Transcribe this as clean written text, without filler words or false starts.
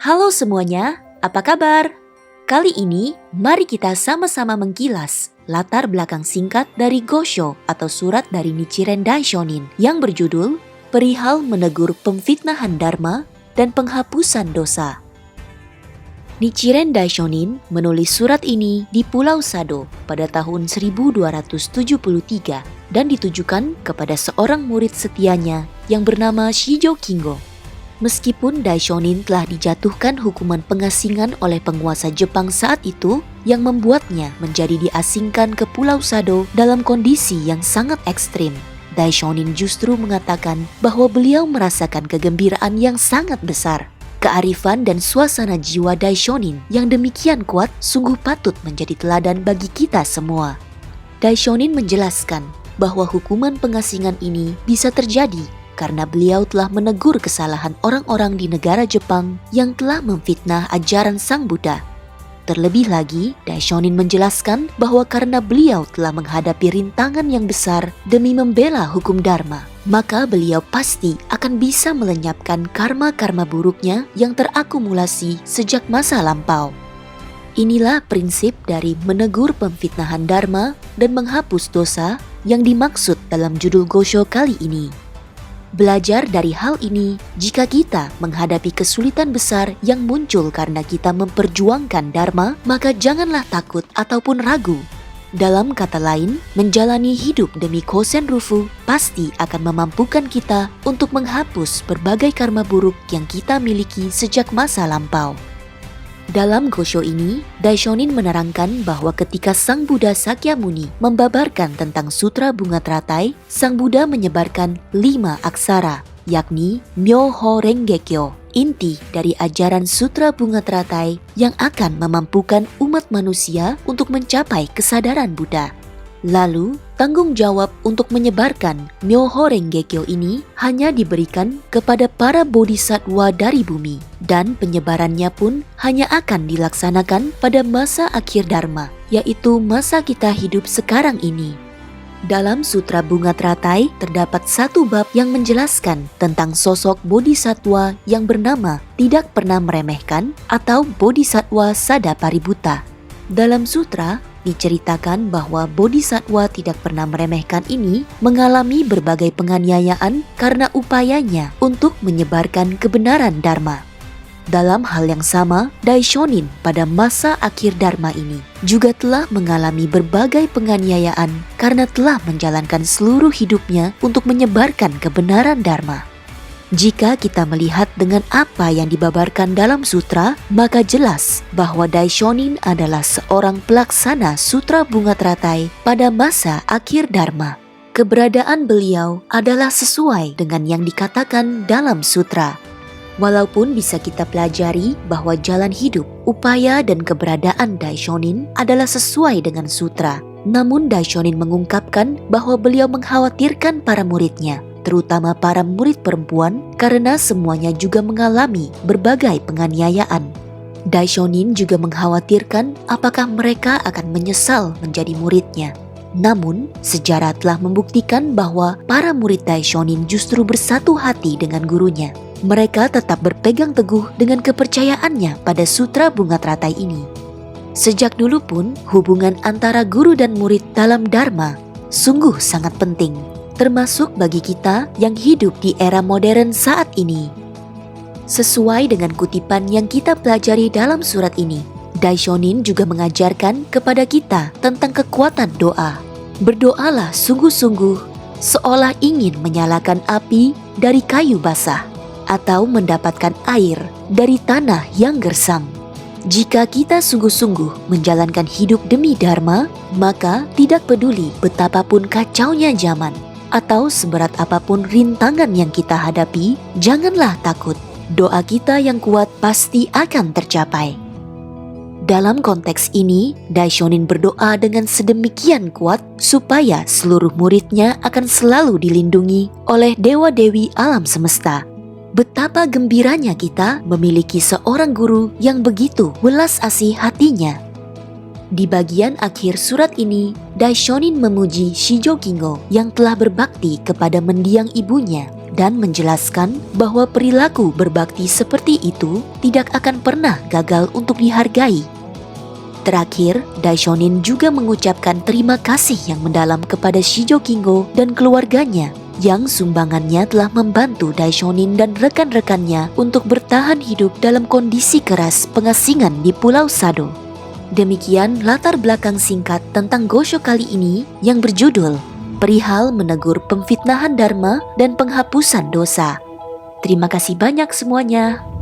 Halo semuanya, apa kabar? Kali ini, mari kita sama-sama mengkilas latar belakang singkat dari Gosho atau surat dari Nichiren Daishonin yang berjudul Perihal Menegur Pemfitnahan Dharma dan Penghapusan Dosa. Nichiren Daishonin menulis surat ini di Pulau Sado pada tahun 1273 dan ditujukan kepada seorang murid setianya yang bernama Shijo Kingo. Meskipun Daishonin telah dijatuhkan hukuman pengasingan oleh penguasa Jepang saat itu yang membuatnya menjadi diasingkan ke Pulau Sado dalam kondisi yang sangat ekstrim, Daishonin justru mengatakan bahwa beliau merasakan kegembiraan yang sangat besar. Kearifan dan suasana jiwa Daishonin yang demikian kuat sungguh patut menjadi teladan bagi kita semua. Daishonin menjelaskan bahwa hukuman pengasingan ini bisa terjadi karena beliau telah menegur kesalahan orang-orang di negara Jepang yang telah memfitnah ajaran Sang Buddha. Terlebih lagi, Daishonin menjelaskan bahwa karena beliau telah menghadapi rintangan yang besar demi membela hukum Dharma, maka beliau pasti akan bisa melenyapkan karma-karma buruknya yang terakumulasi sejak masa lampau. Inilah prinsip dari menegur pemfitnahan Dharma dan menghapus dosa yang dimaksud dalam judul Gosho kali ini. Belajar dari hal ini, jika kita menghadapi kesulitan besar yang muncul karena kita memperjuangkan Dharma, maka janganlah takut ataupun ragu. Dalam kata lain, menjalani hidup demi Kosen Rufu pasti akan memampukan kita untuk menghapus berbagai karma buruk yang kita miliki sejak masa lampau. Dalam Gosho ini, Daishonin menerangkan bahwa ketika Sang Buddha Sakyamuni membabarkan tentang Sutra Bunga Teratai, Sang Buddha menyebarkan 5 aksara, yakni Myoho Renge-kyo, inti dari ajaran Sutra Bunga Teratai yang akan memampukan umat manusia untuk mencapai kesadaran Buddha. Lalu, tanggung jawab untuk menyebarkan Myoho Renge-kyo ini hanya diberikan kepada para bodhisattva dari bumi, dan penyebarannya pun hanya akan dilaksanakan pada masa akhir Dharma, yaitu masa kita hidup sekarang ini. Dalam Sutra Bunga Teratai terdapat satu bab yang menjelaskan tentang sosok bodhisattva yang bernama tidak pernah meremehkan atau bodhisattva Sadapaributta. Dalam sutra, diceritakan bahwa bodhisattva tidak pernah meremehkan ini mengalami berbagai penganiayaan karena upayanya untuk menyebarkan kebenaran Dharma. Dalam hal yang sama, Daishonin pada masa akhir Dharma ini juga telah mengalami berbagai penganiayaan karena telah menjalankan seluruh hidupnya untuk menyebarkan kebenaran Dharma. Jika kita melihat dengan apa yang dibabarkan dalam sutra, maka jelas bahwa Daishonin adalah seorang pelaksana Sutra Bunga Teratai pada masa akhir Dharma. Keberadaan beliau adalah sesuai dengan yang dikatakan dalam sutra. Walaupun bisa kita pelajari bahwa jalan hidup, upaya dan keberadaan Daishonin adalah sesuai dengan sutra, namun Daishonin mengungkapkan bahwa beliau mengkhawatirkan para muridnya, terutama para murid perempuan, karena semuanya juga mengalami berbagai penganiayaan. Daishonin juga mengkhawatirkan apakah mereka akan menyesal menjadi muridnya. Namun, sejarah telah membuktikan bahwa para murid Daishonin justru bersatu hati dengan gurunya. Mereka tetap berpegang teguh dengan kepercayaannya pada Sutra Bunga Teratai ini. Sejak dulu pun, hubungan antara guru dan murid dalam Dharma sungguh sangat penting, termasuk bagi kita yang hidup di era modern saat ini. Sesuai dengan kutipan yang kita pelajari dalam surat ini, Daishonin juga mengajarkan kepada kita tentang kekuatan doa. Berdoalah sungguh-sungguh, seolah ingin menyalakan api dari kayu basah, atau mendapatkan air dari tanah yang gersang. Jika kita sungguh-sungguh menjalankan hidup demi Dharma, maka tidak peduli betapapun kacaunya zaman, atau seberat apapun rintangan yang kita hadapi, janganlah takut. Doa kita yang kuat pasti akan tercapai. Dalam konteks ini, Daishonin berdoa dengan sedemikian kuat supaya seluruh muridnya akan selalu dilindungi oleh dewa-dewi alam semesta. Betapa gembiranya kita memiliki seorang guru yang begitu welas asih hatinya. Di bagian akhir surat ini, Daishonin memuji Shijo Kingo yang telah berbakti kepada mendiang ibunya dan menjelaskan bahwa perilaku berbakti seperti itu tidak akan pernah gagal untuk dihargai. Terakhir, Daishonin juga mengucapkan terima kasih yang mendalam kepada Shijo Kingo dan keluarganya yang sumbangannya telah membantu Daishonin dan rekan-rekannya untuk bertahan hidup dalam kondisi keras pengasingan di Pulau Sado. Demikian latar belakang singkat tentang Gosho kali ini yang berjudul Perihal Menegur Pemfitnahan Dharma dan Penghapusan Dosa. Terima kasih banyak semuanya.